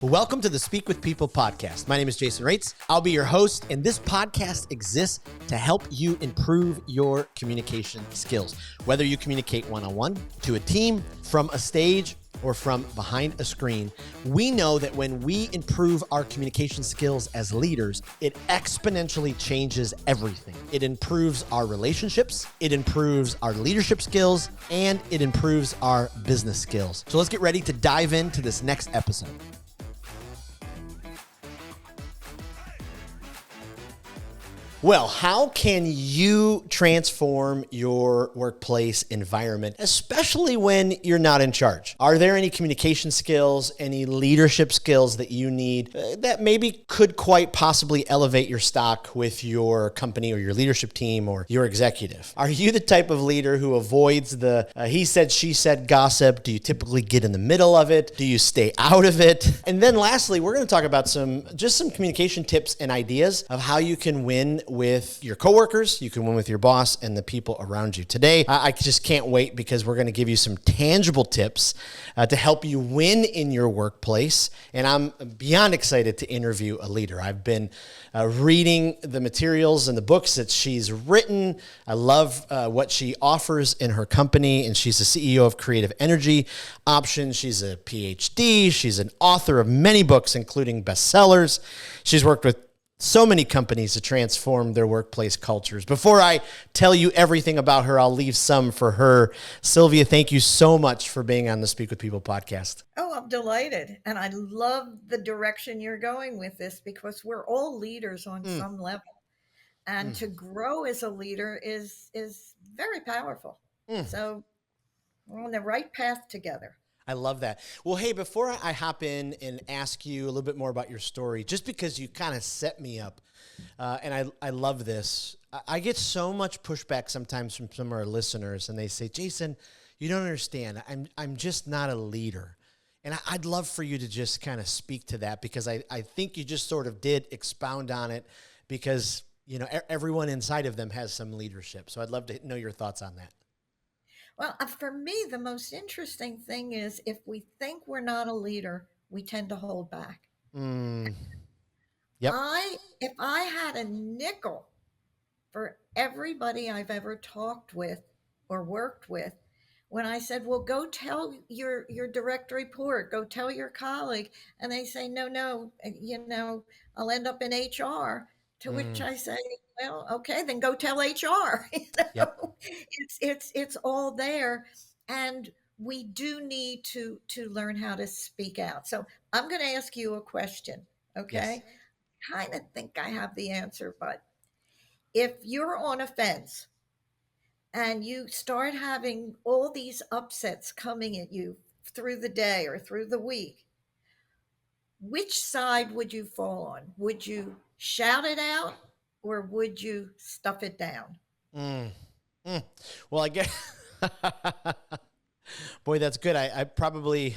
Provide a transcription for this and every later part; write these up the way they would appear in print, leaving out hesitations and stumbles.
Welcome to the Speak with People podcast. My name is Jason Raitz. I'll be your host, and this podcast exists to help you improve your communication skills. Whether you communicate one-on-one, to a team, from a stage, or from behind a screen, we know that when we improve our communication skills as leaders, it exponentially changes everything. It improves our relationships, it improves our leadership skills, and it improves our business skills. So let's get ready to dive into this next episode. Well, how can you transform your workplace environment, especially when you're not in charge? Are there any communication skills, any leadership skills that you need that maybe could quite possibly elevate your stock with your company or your leadership team or your executive? Are you the type of leader who avoids the he said, she said gossip? Do you typically get in the middle of it? Do you stay out of it? And then lastly, we're going to talk about some communication tips and ideas of how you can win with your coworkers, you can win with your boss and the people around you. Today, I just can't wait because we're going to give you some tangible tips to help you win in your workplace. And I'm beyond excited to interview a leader. I've been reading the materials and the books that she's written. I love what she offers in her company, and she's the CEO of Creative Energy Options. She's a Ph.D. She's an author of many books, including bestsellers. She's worked with so many companies to transform their workplace cultures. Before I tell you everything about her, I'll leave some for her. Sylvia, thank you so much for being on the Speak with People podcast. Oh, I'm delighted. And I love the direction you're going with this because we're all leaders on some level. And to grow as a leader is very powerful. So we're on the right path together. I love that. Well, hey, before I hop in and ask you a little bit more about your story, just because you kind of set me up, and I love this, I get so much pushback sometimes from some of our listeners, and they say, Jason, you don't understand. I'm just not a leader. And I'd love for you to just kind of speak to that, because I think you just sort of did expound on it, because you know everyone inside of them has some leadership. So I'd love to know your thoughts on that. Well, for me, the most interesting thing is if we think we're not a leader, we tend to hold back. Yep. If I had a nickel for everybody I've ever talked with or worked with, when I said, well, go tell your direct report, go tell your colleague, and they say, no, I'll end up in HR, to which I say, well, okay, then go tell HR. Yep. It's all there. And we do need to learn how to speak out. So I'm going to ask you a question, okay? Yes. Kind of think I have the answer, but if you're on a fence and you start having all these upsets coming at you through the day or through the week, which side would you fall on? Would you shout it out or would you stuff it down? Well, I guess, boy, that's good. I've probably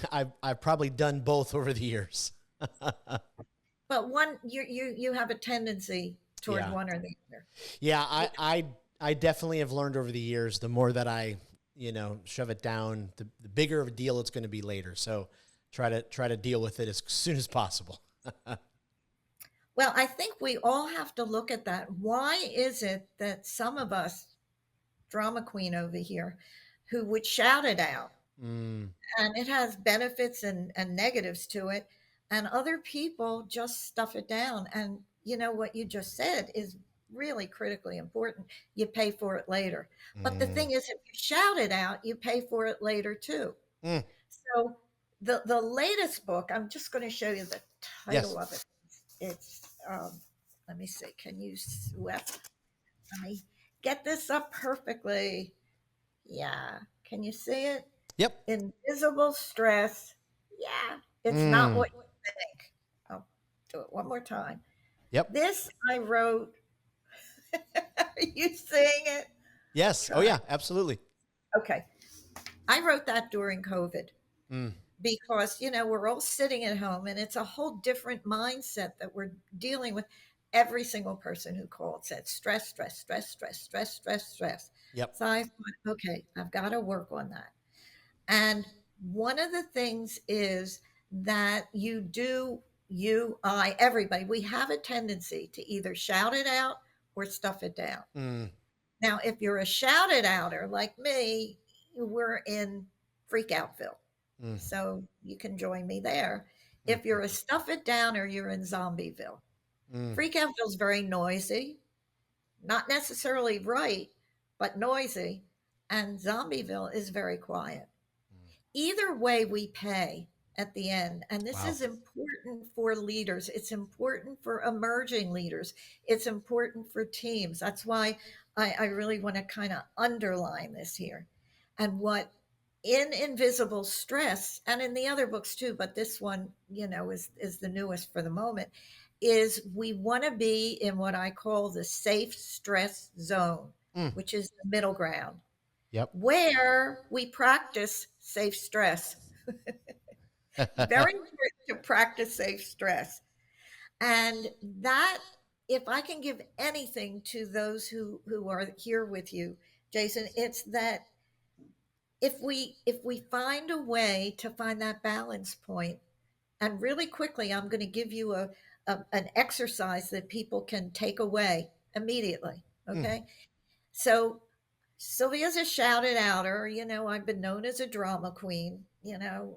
done both over the years. But one, you have a tendency toward one or the other. Yeah, I definitely have learned over the years, the more that I, shove it down, the bigger of a deal it's going to be later. So try to deal with it as soon as possible. Well, I think we all have to look at that. Why is it that some of us, drama queen over here, who would shout it out, and it has benefits and negatives to it, and other people just stuff it down? And you know what you just said is really critically important. You pay for it later. But the thing is, if you shout it out, you pay for it later too. So the latest book, I'm just going to show you the title of it. It's let me see. Can you let me get this up perfectly? Yeah. Can you see it? Yep. Invisible stress. Yeah. It's not what you think. I'll do it one more time. Yep. This I wrote. Are you seeing it? Yes. Oh yeah, absolutely. Okay. I wrote that during COVID because, we're all sitting at home and it's a whole different mindset that we're dealing with. Every single person who called said stress, stress, stress, stress, stress, stress, stress. Yep. So I thought, okay, I've got to work on that. And one of the things is that you do, you, I, everybody, we have a tendency to either shout it out or stuff it down. Mm, Now, if you're a shout it outer like me, we're in freak outville. mm, So you can join me there. mm, If you're a stuff it downer, you're in zombieville. mm, Freak outville is very noisy, not necessarily right, but noisy. And zombieville is very quiet. mm. Either way, we pay at the end. And this Wow. is important for leaders. It's important for emerging leaders. It's important for teams. That's why I really want to kind of underline this here. And what in Invisible Stress, and in the other books too, but this one, is the newest for the moment, is we want to be in what I call the safe stress zone, Mm, which is the middle ground yep. where we practice safe stress. Very important to practice safe stress. And that, if I can give anything to those who are here with you, Jason, it's that if we find a way to find that balance point, and really quickly, I'm going to give you an exercise that people can take away immediately. Mm, Okay. So Sylvia's a shouted outer. I've been known as a drama queen, and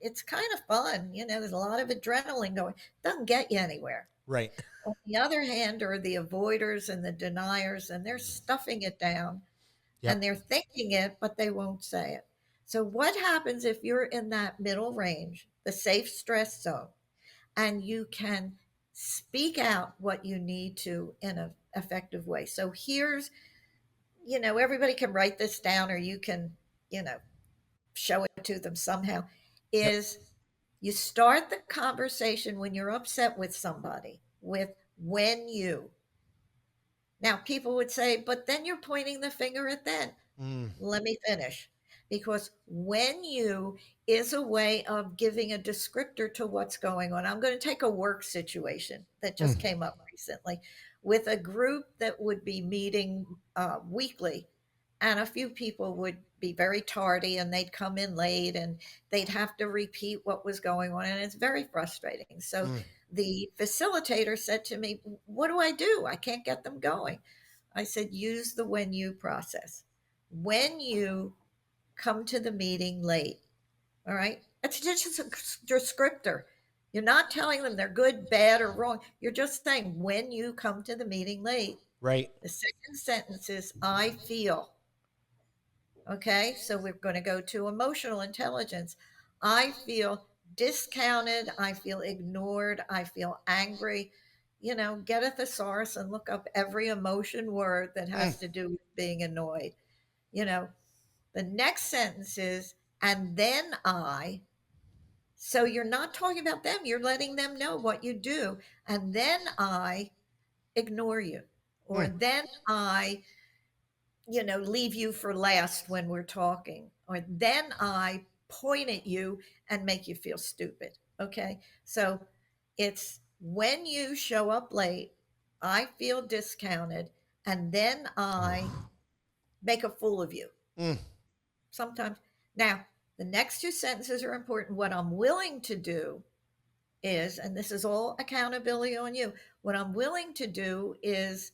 it's kind of fun. There's a lot of adrenaline going. Doesn't get you anywhere. right. On the other hand, are the avoiders and the deniers, and they're stuffing it down and Yep. they're thinking it, but they won't say it. So, what happens if you're in that middle range, the safe stress zone, and you can speak out what you need to in an effective way? So, here's everybody can write this down or you can, you know, show it to them somehow, Yep. is you start the conversation when you're upset with somebody with when you. Now, people would say, but then you're pointing the finger at them. Mm, Let me finish. Because when you is a way of giving a descriptor to what's going on. I'm going to take a work situation that just mm, came up recently with a group that would be meeting weekly, and a few people would be very tardy and they'd come in late and they'd have to repeat what was going on. And it's very frustrating. So mm, the facilitator said to me, what do I do? I can't get them going. I said, use the when you process. When you come to the meeting late. All right. It's just a descriptor. You're not telling them they're good, bad, or wrong. You're just saying when you come to the meeting late. right. The second sentence is I feel. Okay. So we're going to go to emotional intelligence. I feel discounted. I feel ignored. I feel angry. Get a thesaurus and look up every emotion word that Mm, has to do with being annoyed. You know, the next sentence is, and then I. So you're not talking about them, you're letting them know what you do. And then I ignore you. Or mm, then I, leave you for last when we're talking. Or then I point at you and make you feel stupid. Okay. So it's when you show up late, I feel discounted, and then I oh, make a fool of you. mm, Sometimes. Now, the next two sentences are important. What I'm willing to do is, and this is all accountability on you, what I'm willing to do is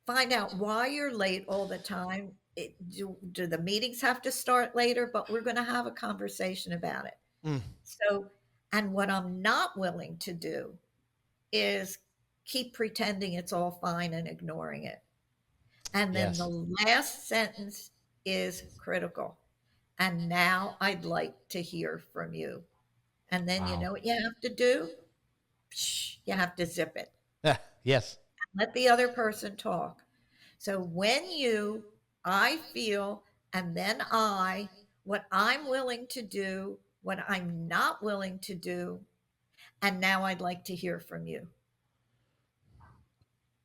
find out why you're late all the time. Do the meetings have to start later? But we're going to have a conversation about it. mm. So, and what I'm not willing to do is keep pretending it's all fine and ignoring it. And then the Yes. last sentence is critical. And now I'd like to hear from you. And then you Wow. know what you have to do? You have to zip it. Ah, yes. Let the other person talk. So when you, I feel, and then what I'm willing to do, what I'm not willing to do, and now I'd like to hear from you.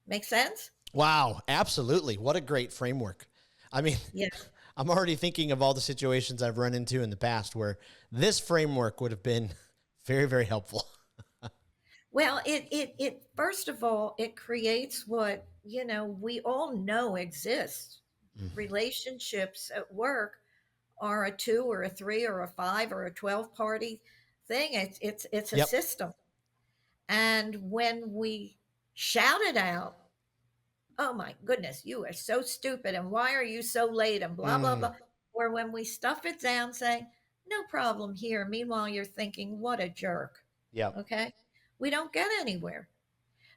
Make sense? Wow. Absolutely. What a great framework. I mean, Yes. I'm already thinking of all the situations I've run into in the past where this framework would have been very, very helpful. Well, it first of all, it creates what, we all know exists. Mm, Relationships at work are a two or a three or a five or a 12 party thing. It's a Yep. system. And when we shout it out, oh my goodness, you are so stupid, and why are you so late, and blah blah Mm, blah. Or when we stuff it down saying, no problem here, meanwhile you're thinking, what a jerk. yep. Okay, we don't get anywhere.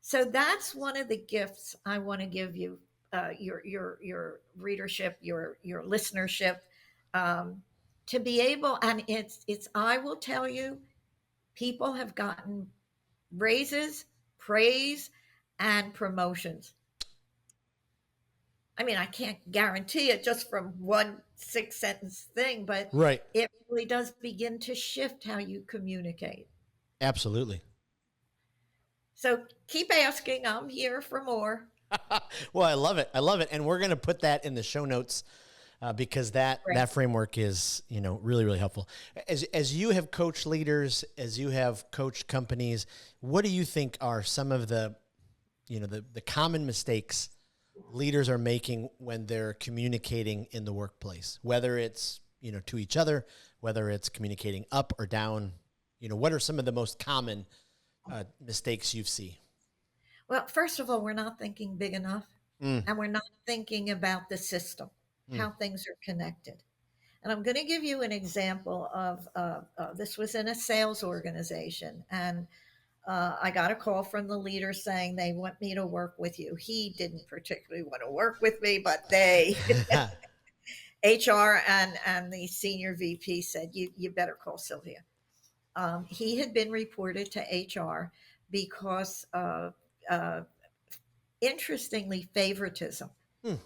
So that's one of the gifts I want to give you, your readership, your listenership, um, to be able. And it's I will tell you, people have gotten raises, praise, and promotions. I mean, I can't guarantee it just from one 6 sentence thing, but Right. it really does begin to shift how you communicate. Absolutely. So keep asking. I'm here for more. Well, I love it. I love it. And we're going to put that in the show notes because Right. that framework is, you know, really, really helpful. As you have coached leaders, as you have coached companies, what do you think are some of the, you know, the common mistakes leaders are making when they're communicating in the workplace, whether it's, you know, to each other, whether it's communicating up or down? You know, what are some of the most common mistakes you see? Well, first of all, we're not thinking big enough, Mm, and we're not thinking about the system, mm, how things are connected. And I'm going to give you an example of this was in a sales organization. And I got a call from the leader saying they want me to work with you. He didn't particularly want to work with me, but they, HR and the senior VP said, you better call Sylvia. He had been reported to HR because of, interestingly, favoritism. mm,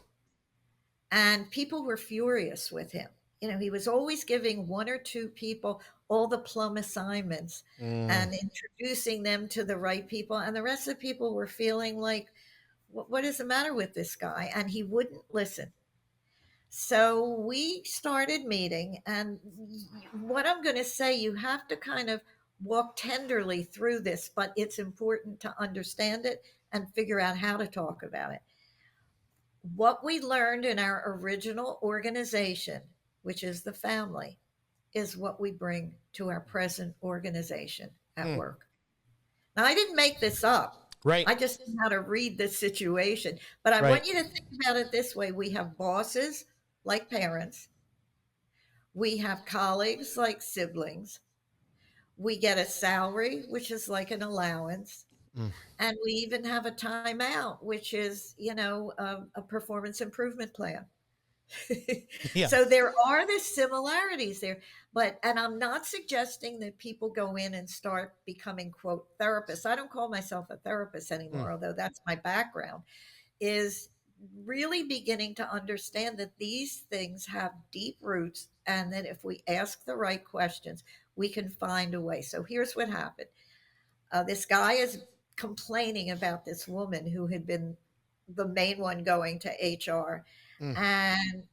And people were furious with him. You know, he was always giving one or two people all the plum assignments mm. and introducing them to the right people. And the rest of the people were feeling like, what is the matter with this guy? And he wouldn't listen. So we started meeting. And what I'm going to say, you have to kind of walk tenderly through this, but it's important to understand it and figure out how to talk about it. What we learned in our original organization, which is the family, is what we bring to our present organization at Mm. work. Now, I didn't make this up. Right. I just know how to read this situation. But I Right. want you to think about it this way: we have bosses like parents, we have colleagues like siblings, we get a salary, which is like an allowance. Mm. And we even have a timeout, which is, a performance improvement plan. Yeah. So there are the similarities there, and I'm not suggesting that people go in and start becoming quote therapists. I don't call myself a therapist Mm. anymore, although that's my background. Is really beginning to understand that these things have deep roots, and that if we ask the right questions, we can find a way. So here's what happened. This guy is complaining about this woman who had been the main one going to HR. Mm. And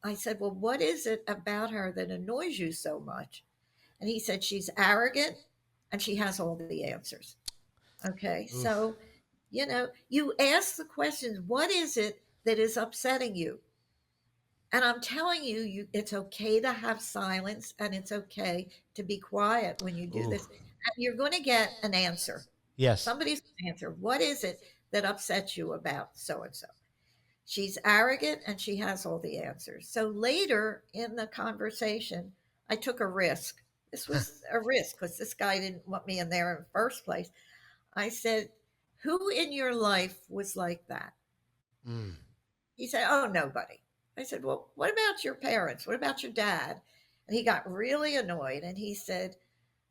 I said, well, what is it about her that annoys you so much? And he said, she's arrogant and she has all the answers. Okay. Oof. So, you ask the questions, what is it that is upsetting you? And I'm telling you, it's okay to have silence, and it's okay to be quiet when you do Ooh. this. And you're going to get an answer. Yes. Somebody's going to answer. What is it that upsets you about so and so? She's arrogant and she has all the answers. So later in the conversation, I took a risk. This was a risk because this guy didn't want me in there in the first place. I said, who in your life was like that? Mm. He said, oh, nobody. I said, well, what about your parents? What about your dad? And he got really annoyed and he said,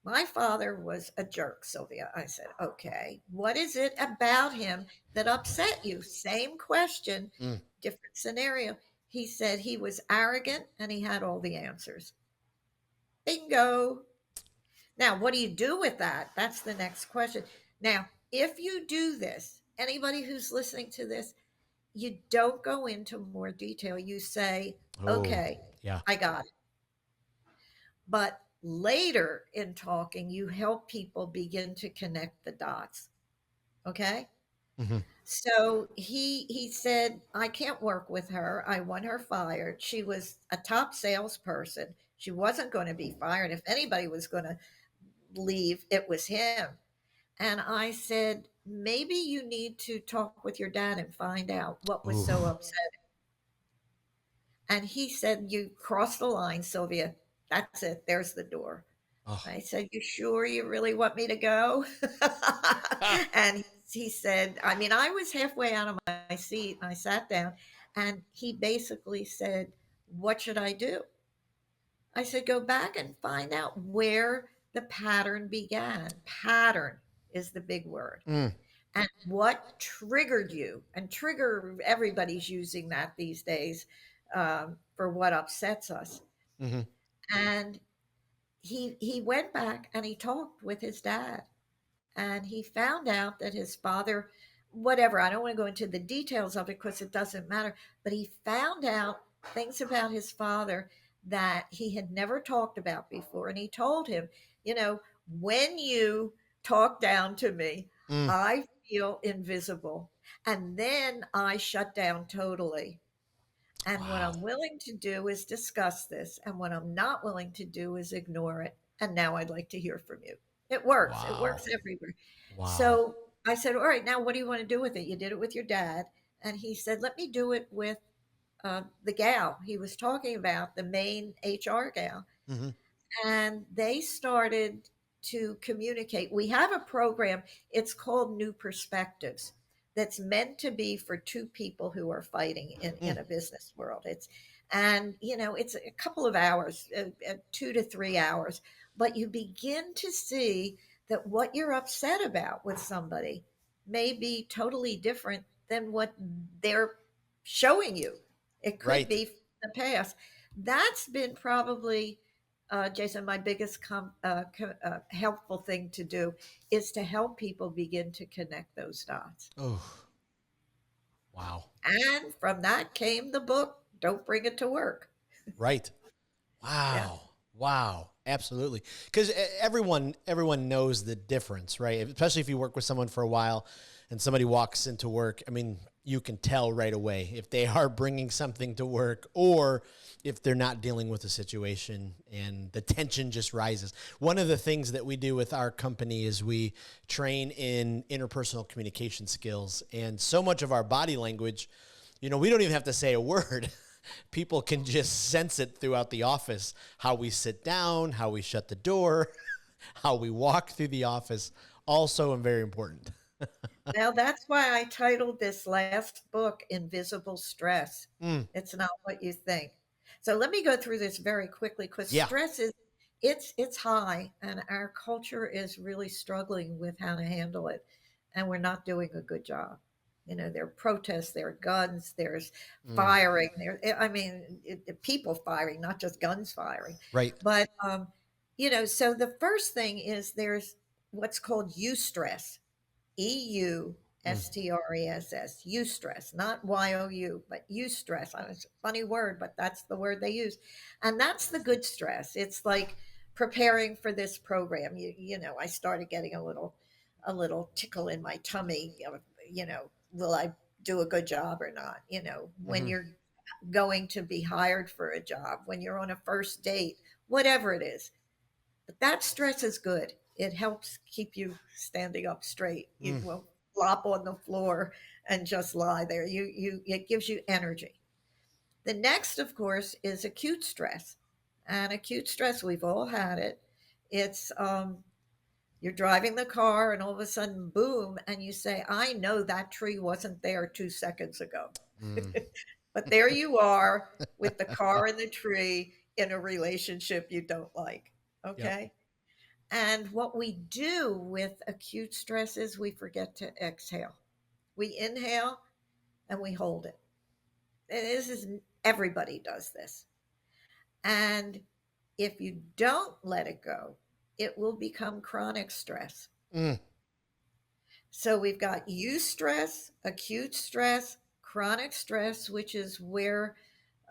my father was a jerk, Sylvia. I said, okay, what is it about him that upset you? Same question, Mm. different scenario. He said he was arrogant and he had all the answers. Bingo. Now, what do you do with that? That's the next question. Now, if you do this, anybody who's listening to this, you don't go into more detail. You say, Oh, okay, yeah. I got it. But later in talking, you help people begin to connect the dots. Okay. Hmm. So he said, I can't work with her. I want her fired. She was a top salesperson. She wasn't going to be fired. If anybody was going to believe it was him. And I said, maybe you need to talk with your dad and find out what was so Oof. upset. And he said, you crossed the line, Sylvia. That's it. There's the door. Oh. I said, you sure you really want me to go? Ah. And he said, I mean, I was halfway out of my seat and I sat down and he basically said, what should I do? I said, go back and find out where the pattern began. Pattern is the big word. Mm. And what triggered you? And trigger, everybody's using that these days for what upsets us. Mm-hmm. And he went back and he talked with his dad and he found out that his father, whatever, I don't want to go into the details of it because it doesn't matter, but he found out things about his father that he had never talked about before. And he told him, you know, when you talk down to me, Mm. I feel invisible. And then I shut down totally. And what Wow. I'm willing to do is discuss this. And what I'm not willing to do is ignore it. And now I'd like to hear from you. It works. It Wow. works everywhere. Wow. So I said, all right, now what do you want to do with it? You did it with your dad. And he said, let me do it with the gal he was talking about, the main HR gal. Mm-hmm. And they started to communicate. We have a program, it's called New Perspectives, that's meant to be for two people who are fighting in Mm. a business world. It's a couple of hours, 2 to 3 hours, but you begin to see that what you're upset about with somebody may be totally different than what they're showing you. It could Right. be the past. That's been probably Jason, my biggest helpful thing to do is to help people begin to connect those dots. Oh. Wow. And from that came the book, Don't Bring It to Work. Right. Yeah. Wow. Wow. Absolutely. Because everyone knows the difference, right? Especially if you work with someone for a while and somebody walks into work. I mean, you can tell right away if they are bringing something to work or if they're not dealing with a situation and the tension just rises. One of the things that we do with our company is we train in interpersonal communication skills, and so much of our body language, we don't even have to say a word. People can just sense it throughout the office, how we sit down, how we shut the door, how we walk through the office, also and very important. Now, that's why I titled this last book, Invisible Stress. Mm. It's not what you think. So let me go through this very quickly because Yeah. stress it's high and our culture is really struggling with how to handle it. And we're not doing a good job. There are protests, there are guns, there's Mm. firing, people firing, not just guns firing. Right. But, so the first thing is there's what's called eustress. Mm. eustress, eustress, not you, but eustress. It's a funny word, but that's the word they use. And that's the good stress. It's like preparing for this program. I started getting a little tickle in my tummy. Will I do a good job or not? When Mm-hmm. you're going to be hired for a job, when you're on a first date, whatever it is. But that stress is good. It helps keep you standing up straight. You Mm. won't flop on the floor and just lie there. It gives you energy. The next, of course, is acute stress. And acute stress, we've all had it. It's you're driving the car and all of a sudden, boom, and you say, I know that tree wasn't there 2 seconds ago. Mm. But there you are with the car and the tree in a relationship you don't like. Yep. Okay. And what we do with acute stress is we forget to exhale. We inhale and we hold it. And this is everybody does this. And if you don't let it go, it will become chronic stress. Mm. So we've got eustress, acute stress, chronic stress, which is where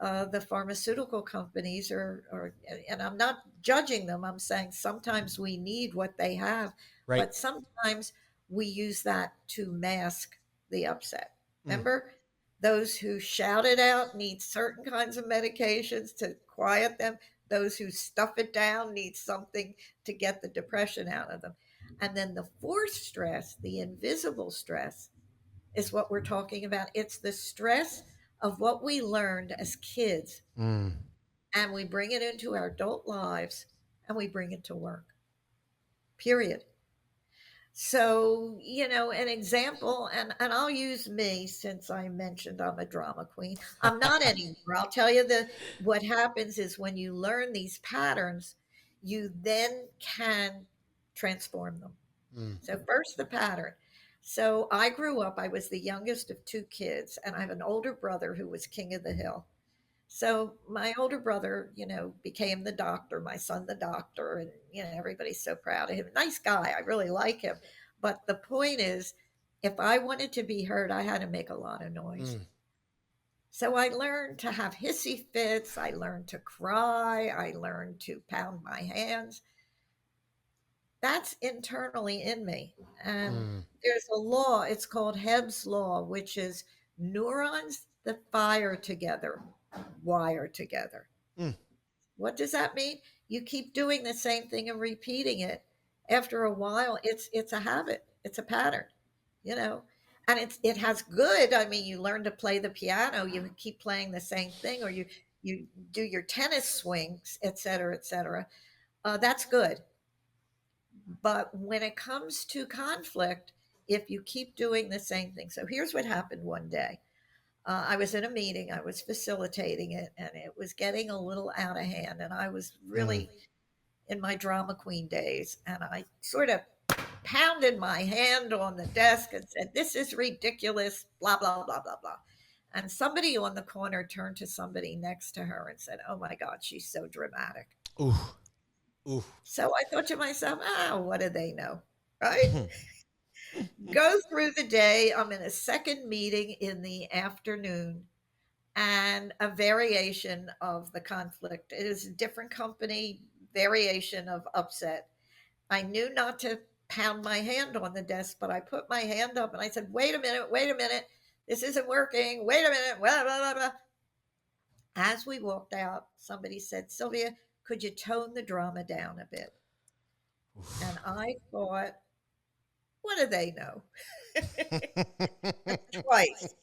the pharmaceutical companies and I'm not judging them. I'm saying sometimes we need what they have, Right. but sometimes we use that to mask the upset. Mm. Remember, those who shout it out need certain kinds of medications to quiet them. those who stuff it down need something to get the depression out of them. And then the fourth stress, the invisible stress, is what we're talking about. It's the stress of what we learned as kids, Mm. and we bring it into our adult lives and we bring it to work. Period. So, an example, and I'll use me since I mentioned I'm a drama queen. I'm not anymore. I'll tell you what happens is when you learn these patterns, you then can transform them. Mm. So first the pattern. So I grew up, I was the youngest of two kids, and I have an older brother who was king of the hill. So my older brother, became the doctor, my son the doctor, and everybody's so proud of him. Nice guy, I really like him. But the point is, if I wanted to be heard, I had to make a lot of noise. Mm. So I learned to have hissy fits, I learned to cry, I learned to pound my hands. That's internally in me. And Mm. there's a law, it's called Hebb's law, which is neurons that fire together wire together. Mm. What does that mean? You keep doing the same thing and repeating it. After a while, it's a habit. It's a pattern, you know. And it has good. I mean, you learn to play the piano, you keep playing the same thing, or you do your tennis swings, et cetera, et cetera. That's good. But when it comes to conflict, if you keep doing the same thing, so here's what happened one day. I was in a meeting, I was facilitating it, and it was getting a little out of hand. And I was Mm. really in my drama queen days. And I sort of pounded my hand on the desk and said, "This is ridiculous, blah, blah, blah, blah, blah." And somebody on the corner turned to somebody next to her and said, "Oh my God, she's so dramatic." Ooh. Ooh. So I thought to myself, what do they know? Right? Go through the day. I'm in a second meeting in the afternoon and a variation of the conflict. It is a different company, variation of upset. I knew not to pound my hand on the desk, but I put my hand up and I said, wait a minute, this isn't working. Wait a minute, blah, blah, blah, blah. As we walked out, somebody said, "Sylvia, could you tone the drama down a bit?" And I thought, what do they know? Twice.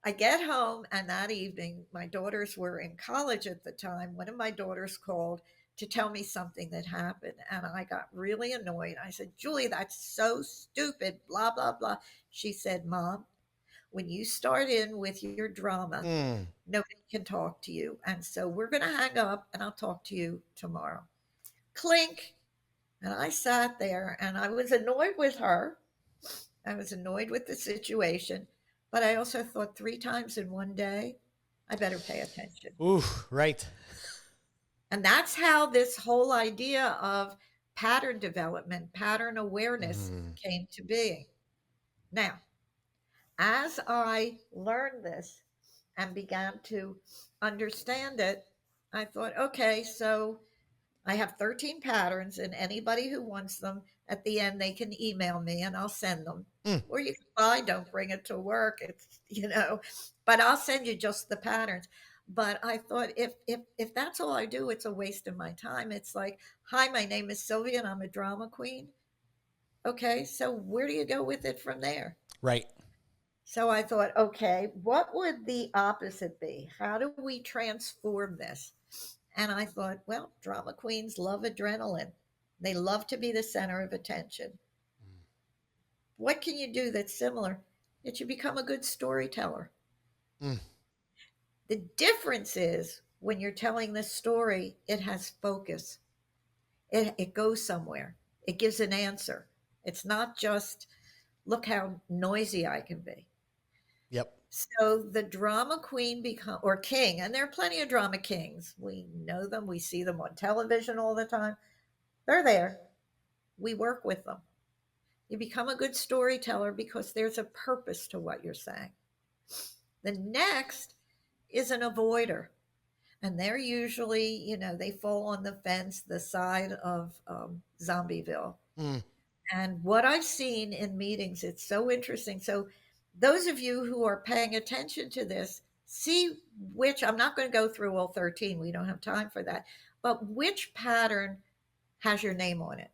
I get home, and that evening, my daughters were in college at the time. One of my daughters called to tell me something that happened, and I got really annoyed. I said, "Julie, that's so stupid, blah, blah, blah." She said, "Mom, when you start in with your drama, Mm. nobody can talk to you. And so we're going to hang up, and I'll talk to you tomorrow." Clink. And I sat there, and I was annoyed with her. I was annoyed with the situation, but I also thought 3 times in one day, I better pay attention. Ooh. Right. And that's how this whole idea of pattern development, pattern awareness Mm. came to being. Now, as I learned this and began to understand it, I thought, okay, so I have 13 patterns, and anybody who wants them at the end, they can email me and I'll send them. Mm. Or you can buy, don't bring it to work. It's, but I'll send you just the patterns. But I thought if that's all I do, it's a waste of my time. It's like, "Hi, my name is Sylvia and I'm a drama queen." Okay, so where do you go with it from there? Right. So I thought, okay, what would the opposite be? How do we transform this? And I thought, well, drama queens love adrenaline. They love to be the center of attention. What can you do that's similar? That you become a good storyteller. Mm. The difference is when you're telling this story, it has focus. It goes somewhere. It gives an answer. It's not just, look how noisy I can be. Yep. So the drama queen become or king, and there are plenty of drama kings. We know them, we see them on television all the time. They're there. We work with them. You become a good storyteller because there's a purpose to what you're saying. The next is an avoider. And they're usually, they fall on the fence, the side of Zombieville. Mm. And what I've seen in meetings, it's so interesting. So, those of you who are paying attention to this, see which I'm not going to go through all 13. We don't have time for that. but which pattern has your name on it?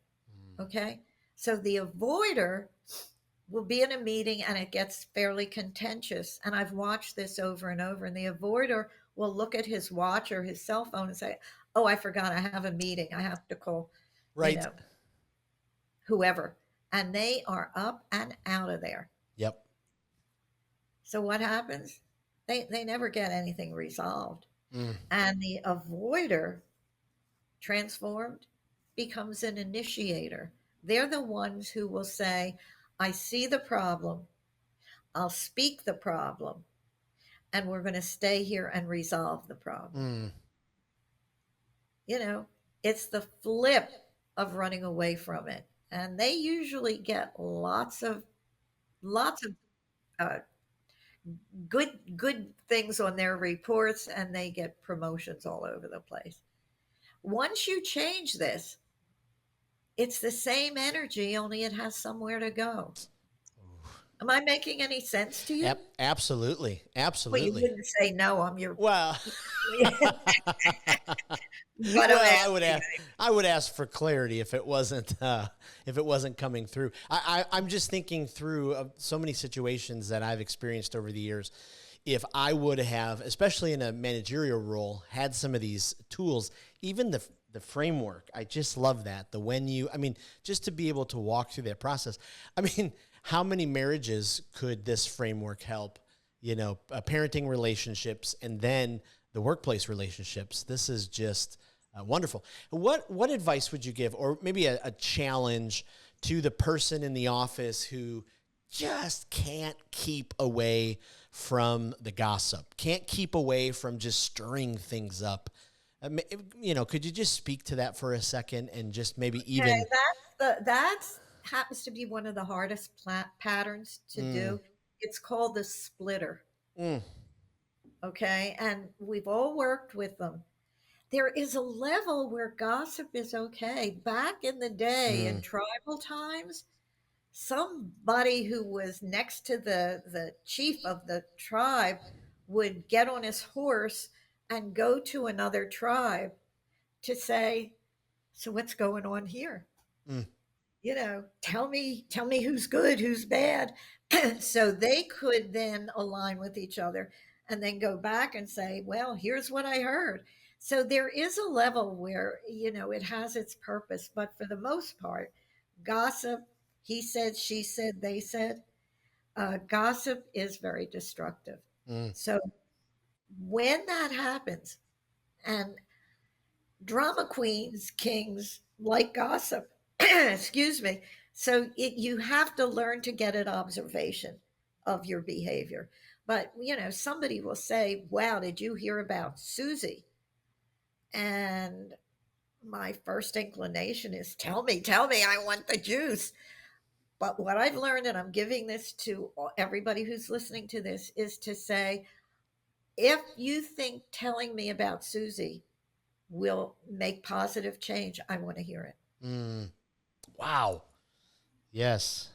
Okay. So the avoider will be in a meeting and it gets fairly contentious. And I've watched this over and over. And the avoider will look at his watch or his cell phone and say, "Oh, I forgot I have a meeting. I have to call, you Right. know, whoever." And they are up and out of there. Yep. So what happens? They never get anything resolved. Mm. And the avoider transformed becomes an initiator. They're the ones who will say, "I see the problem. I'll speak the problem, and we're going to stay here and resolve the problem." Mm. You know, it's the flip of running away from it. And they usually get lots of uh, good things on their reports, and they get promotions all over the place. Once you change this, it's the same energy, only it has somewhere to go. Am I making any sense to you? Absolutely. Well, you Absolutely. wouldn't say no. I'm your. Well, But I'm well, asking. I would ask for clarity if it wasn't coming through. I'm just thinking through so many situations that I've experienced over the years. If I would have, especially in a managerial role, had some of these tools, even the framework, I just love that. The when you, I mean, just to be able to walk through that process. I mean, how many marriages could this framework help? You know, parenting relationships, and then the workplace relationships. This is just wonderful. What advice would you give, or maybe a challenge to the person in the office who just can't keep away from the gossip, can't keep away from just stirring things up? You know, could you just speak to that for a second, and just maybe Okay, even that's happens to be one of the hardest patterns to mm, do. It's called the splitter. mm, Okay, and we've all worked with them. There is a level where gossip is okay. Back in the day, in mm, tribal times, somebody who was next to the chief of the tribe would get on his horse and go to another tribe to say, "So what's going on here? mm, Tell me who's good, who's bad." So they could then align with each other and then go back and say, "Well, here's what I heard." So there is a level where, it has its purpose, but for the most part, gossip, he said, she said, they said, gossip is very destructive. mm, So when that happens, and drama queens, kings like gossip, excuse me. So you have to learn to get an observation of your behavior. But, somebody will say, "Wow, did you hear about Susie?" And my first inclination is, tell me, I want the juice. But what I've learned, and I'm giving this to everybody who's listening to this, is to say, if you think telling me about Susie will make positive change, I want to hear it. mm. Wow. Yes.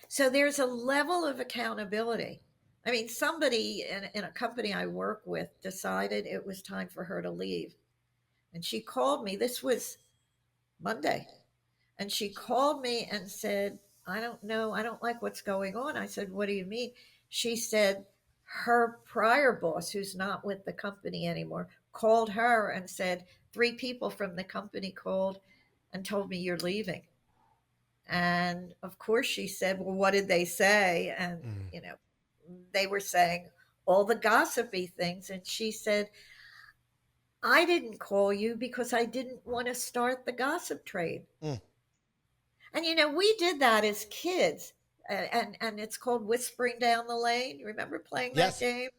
So there's a level of accountability. I mean, somebody in a company I work with decided it was time for her to leave. And she called me. This was Monday. And she called me and said, "I don't know. I don't like what's going on." I said, "What do you mean?" She said, her prior boss, who's not with the company anymore, called her and said, "Three people from the company called and told me you're leaving." And of course, she said, "Well, what did they say?" And, Mm, they were saying all the gossipy things. And she said, "I didn't call you because I didn't want to start the gossip trade." mm. And, we did that as kids. And it's called whispering down the lane. You remember playing that Yes. game?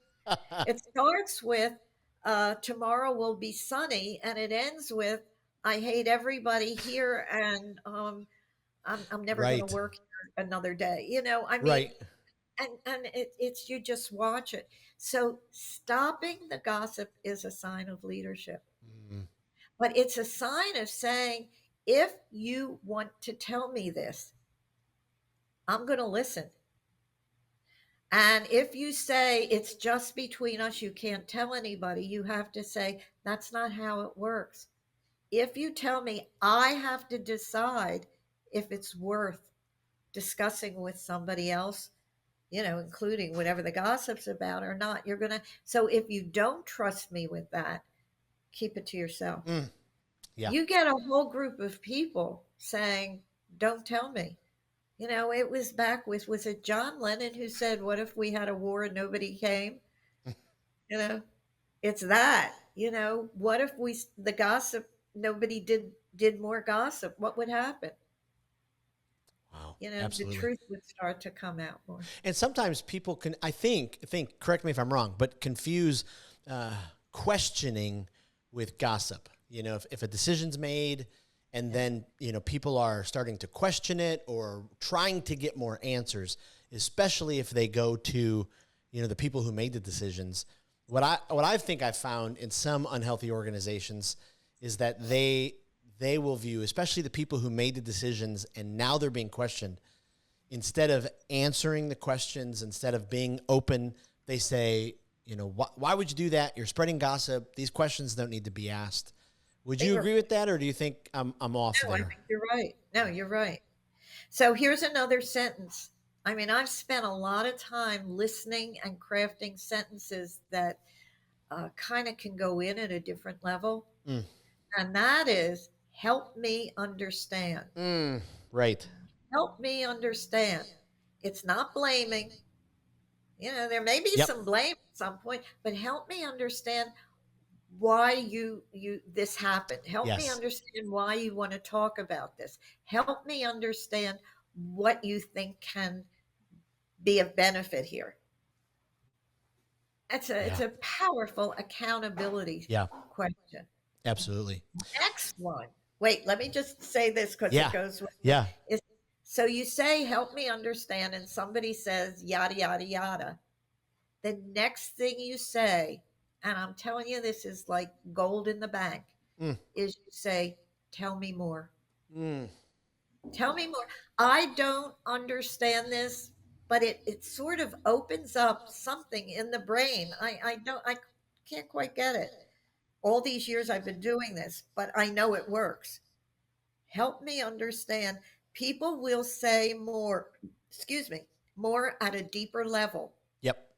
It starts with, "Tomorrow will be sunny," and it ends with, "I hate everybody here, and I'm never going to Right. work here another day." I mean, Right. and it's you just watch it. So stopping the gossip is a sign of leadership, Mm, but it's a sign of saying, "If you want to tell me this, I'm going to listen." And if you say it's just between us, you can't tell anybody, you have to say that's not how it works. If you tell me, I have to decide if it's worth discussing with somebody else, including whatever the gossip's about or not, you're going to. So if you don't trust me with that, keep it to yourself. Yeah. You get a whole group of people saying, don't tell me. It was back with, was it John Lennon who said, what if we had a war and nobody came? You know, it's that, what if the gossip, nobody did more gossip? What would happen? Wow. The Absolutely. truth would start to come out more. And sometimes people can, I think, correct me if I'm wrong, but confuse questioning with gossip. If a decision's made and then, people are starting to question it or trying to get more answers, especially if they go to, the people who made the decisions. What I think I've found in some unhealthy organizations is that they will view, especially the people who made the decisions and now they're being questioned, instead of answering the questions, instead of being open, they say, why would you do that? You're spreading gossip. These questions don't need to be asked. Would They you were, agree with that, or do you think I'm off no, I there? think you're right. No, you're right. So here's another sentence. I mean, I've spent a lot of time listening and crafting sentences that kind of can go in at a different level. Mm, And that is, help me understand. right. Help me understand. It's not blaming. There may be Yep. some blame at some point, but help me understand why you this happened. Help me Yes. understand why you want to talk about this. Help me understand what you think can be of benefit here. It's Yeah. a powerful accountability Yeah. question. Absolutely. Next one. Wait, let me just say this because it Yeah. goes with it. Yeah. Is so you say, help me understand, and somebody says yada yada yada. The next thing you say, and I'm telling you, this is like gold in the bank, Mm, is you say, tell me more. mm, Tell me more. I don't understand this, but it sort of opens up something in the brain. I can't quite get it. All these years I've been doing this, but I know it works. Help me understand. People will say more, excuse me, more at a deeper level yep.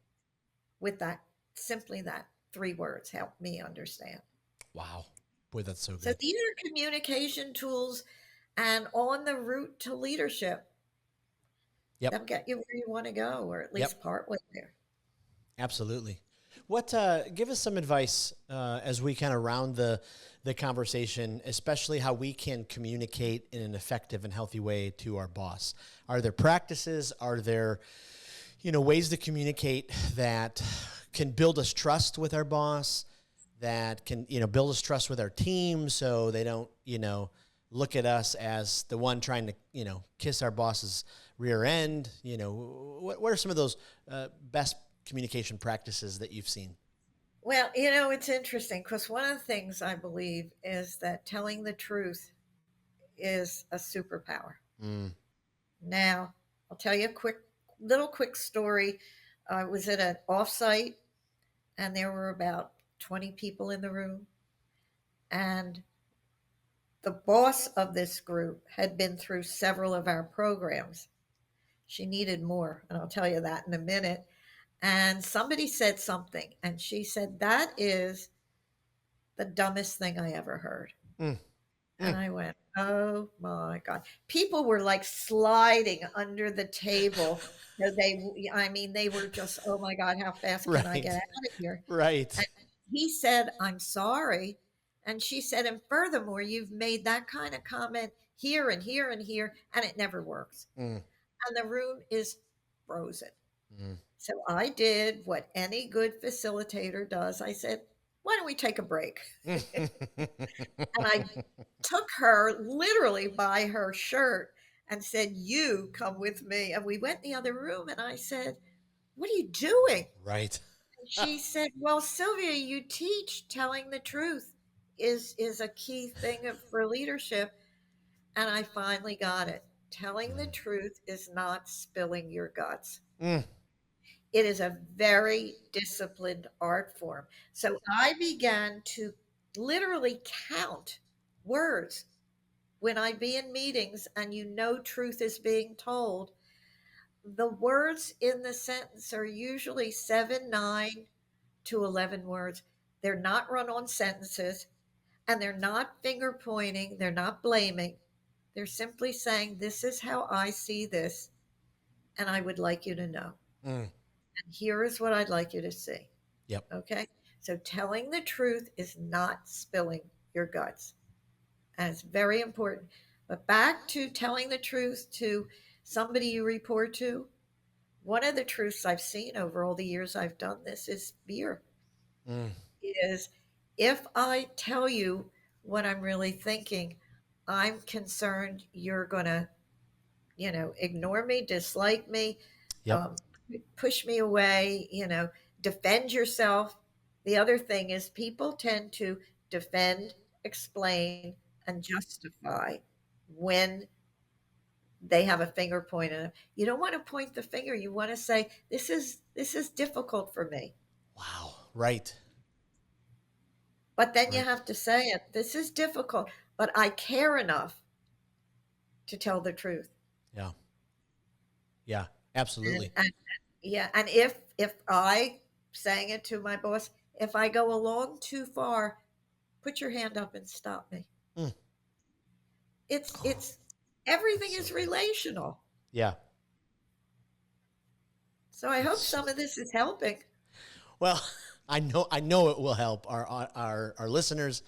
with that, simply that 3 words, help me understand. Wow. Boy, that's so So good. these are communication tools and on the route to leadership, Yep. they'll get you where you want to go, or at Yep. least partway there. Absolutely. What give us some advice as we kind of round the conversation, especially how we can communicate in an effective and healthy way to our boss. Are there practices? Are there ways to communicate that can build us trust with our boss? That can build us trust with our team, so they don't look at us as the one trying to kiss our boss's rear end. What are some of those best communication practices that you've seen? Well, it's interesting because one of the things I believe is that telling the truth is a superpower. Mm. Now, I'll tell you a quick story. I was at an offsite and there were about 20 people in the room. And the boss of this group had been through several of our programs. She needed more, and I'll tell you that in a minute. And somebody said something, and she said, that is the dumbest thing I ever heard. Mm. And Mm. I went, oh my God. People were like sliding under the table. So I mean, they were just, oh my God, how fast can I get Right. out of here? And Right. he said, I'm sorry. And she said, and furthermore, you've made that kind of comment here and here and here, and it never works. Mm. And the room is frozen. Mm. So I did what any good facilitator does. I said, why don't we take a break? And I took her literally by her shirt and said, you come with me. And we went in the other room and I said, what are you doing? Right. And she said, well, Sylvia, you teach telling the truth is a key thing for leadership. And I finally got it. Telling the Mm. truth is not spilling your guts. Mm. It is a very disciplined art form. So I began to literally count words when I'd be in meetings and truth is being told. The words in the sentence are usually 7, 9 to 11 words. They're not run on sentences, and they're not finger pointing, they're not blaming. They're simply saying, "This is how I see this, and I would like you to know. Mm. And here is what I'd like you to see." Yep. Okay? So telling the truth is not spilling your guts. And it's very important. But back to telling the truth to somebody you report to, one of the truths I've seen over all the years I've done this is fear. Mm. Is if I tell you what I'm really thinking, I'm concerned you're going to, ignore me, dislike me, Yep. um, push me away, defend yourself. The other thing is people tend to defend, explain, and justify when they have a finger pointed. You don't want to point the finger. You want to say, this is difficult for me. Wow. Right. But then you Right. have to say it. This is difficult, but I care enough to tell the truth. Yeah. Yeah. And, Absolutely. and yeah, and if I saying it to my boss, if I go along too far, put your hand up and stop me. Mm. Oh, It's that's everything so is good. relational. Yeah. So I hope That's some of this is helping. well. I know it will help our listeners.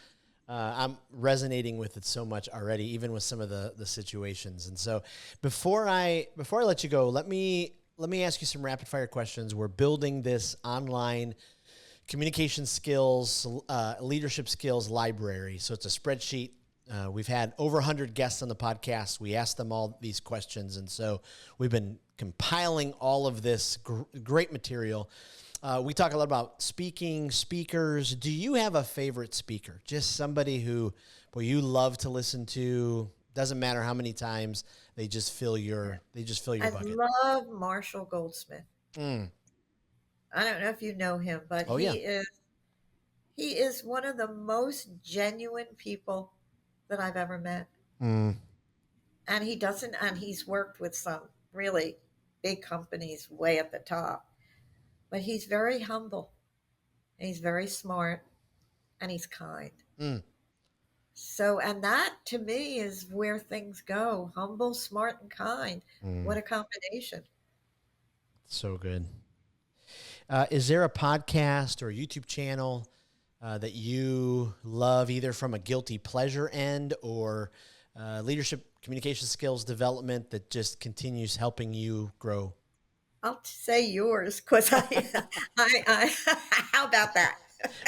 I'm resonating with it so much already, even with some of the situations. And so, before I let you go, let me ask you some rapid fire questions. We're building this online communication skills, leadership skills library. So it's a spreadsheet. We've had over 100 guests on the podcast. We asked them all these questions. And so we've been compiling all of this great material. We talk a lot about speakers. Do you have a favorite speaker? Just somebody who, boy, you love to listen to. Doesn't matter how many times they just fill your I bucket. love Marshall Goldsmith. Mm. I don't know if you know him, but Oh yeah. he is one of the most genuine people that I've ever met. Mm. And he's worked with some really big companies way at the top, but he's very humble, and he's very smart, and he's kind. Mm. So, and that to me is where things go: humble, smart, and kind. Mm. What a combination. So good. Is there a podcast or YouTube channel that you love, either from a guilty pleasure end or leadership communication skills development that just continues helping you grow? I'll say yours because how about that?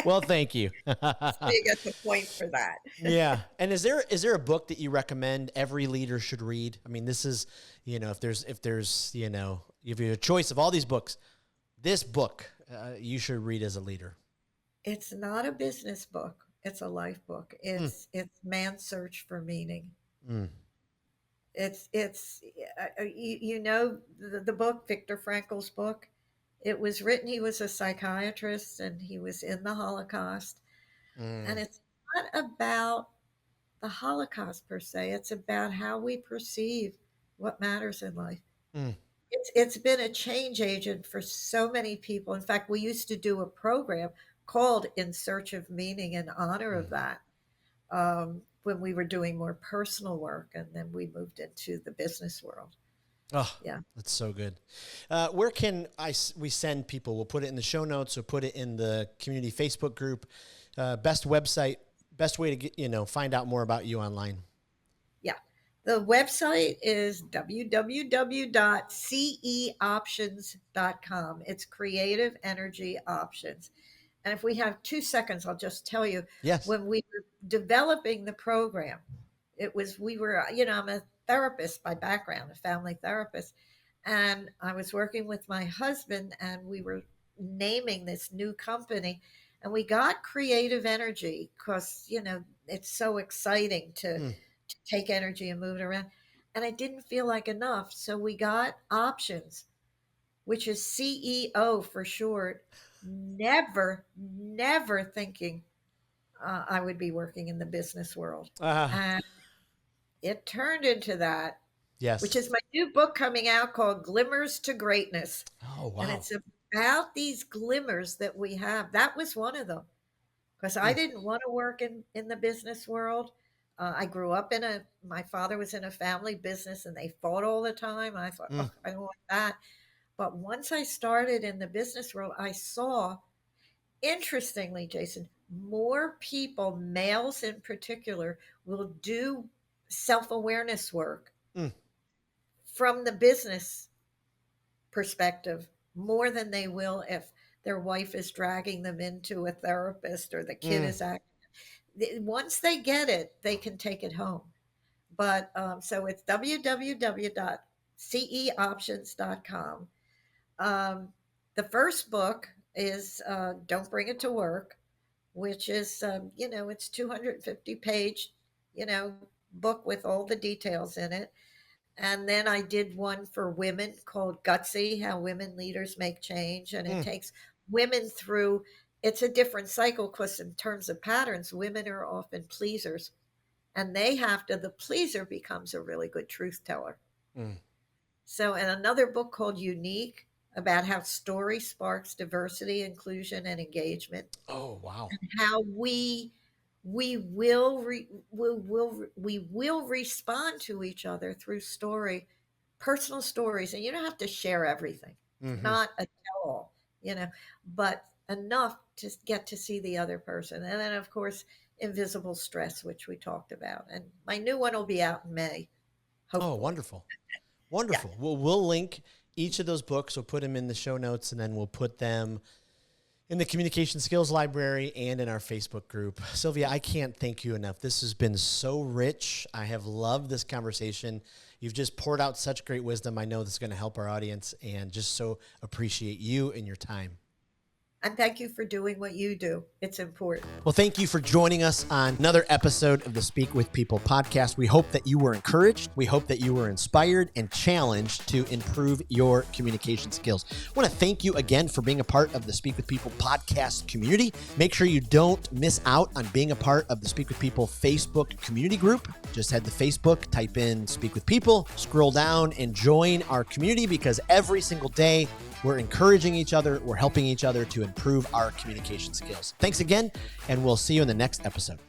Well, thank you. So you get the point for that. Yeah. And is there a book that you recommend every leader should read? I mean, this is, if there's, if you have a choice of all these books, this book you should read as a leader. It's not a business book. It's a life book. Mm. It's Man's Search for Meaning. Mm. It's the book, Viktor Frankl's book. It was written. He was a psychiatrist and he was in the Holocaust. And Mm. it's not about the Holocaust per se. It's about how we perceive what matters in life. Mm. It's been a change agent for so many people. In fact, we used to do a program called In Search of Meaning in honor Mm. of that, when we were doing more personal work, and then we moved into the business world. Oh, Yeah. that's so good. Where can we send people? We'll put it in the show notes or put it in the community Facebook group. Best website, best way to get, find out more about you online. Yeah. The website is www.ceoptions.com. It's creative energy options. And if we have 2 seconds, I'll just tell you, Yes. when we were developing the program, I'm a therapist by background, a family therapist. And I was working with my husband, and we were naming this new company. And we got creative energy because, it's so exciting Mm. to take energy and move it around. And it didn't feel like enough. So we got options. which is CEO for short, never thinking I would be working in the business world. Uh, And it turned into that, which yes. is my new book coming out called Glimmers to Greatness. Oh, And wow. it's about these glimmers that we have. That was one of them, because I Mm, didn't want to work in the business world. I grew up my father was in a family business and they fought all the time. I thought, mm, oh, I don't want that. But once I started in the business world, I saw, interestingly, Jason, more people, males in particular, will do self awareness work mm, from the business perspective more than they will if their wife is dragging them into a therapist or the kid mm. is acting. Once they get it, they can take it home. But so it's www.ceoptions.com. The first book is Don't Bring It to Work, which is, it's 250-page, book with all the details in it. And then I did one for women called Gutsy, How Women Leaders Make Change. And it Mm. takes women through, it's a different cycle because in terms of patterns, women are often pleasers. And the pleaser becomes a really good truth teller. Mm. So, and another book called Unique, about how story sparks diversity, inclusion, and engagement, Oh, wow. how we will respond to each other through story, personal stories, and you don't have to share everything. It's Hmm. not a tell-all, but enough to get to see the other person. And then, of course, invisible stress, which we talked about. And my new one will be out in May, Oh, hopefully. wonderful. Yeah. Wonderful. Well, we'll link each of those books. We'll put them in the show notes, and then we'll put them in the communication skills library and in our Facebook group. Sylvia, I can't thank you enough. This has been so rich. I have loved this conversation. You've just poured out such great wisdom. I know this is going to help our audience, and just so appreciate you and your time. And thank you for doing what you do. It's important. Well, thank you for joining us on another episode of the Speak with People podcast. We hope that you were encouraged. We hope that you were inspired and challenged to improve your communication skills. I want to thank you again for being a part of the Speak with People podcast community. Make sure you don't miss out on being a part of the Speak with People Facebook community group. Just head to Facebook, type in Speak with People, scroll down, and join our community, because every single day we're encouraging each other. We're helping each other to improve our communication skills. Thanks again, and we'll see you in the next episode.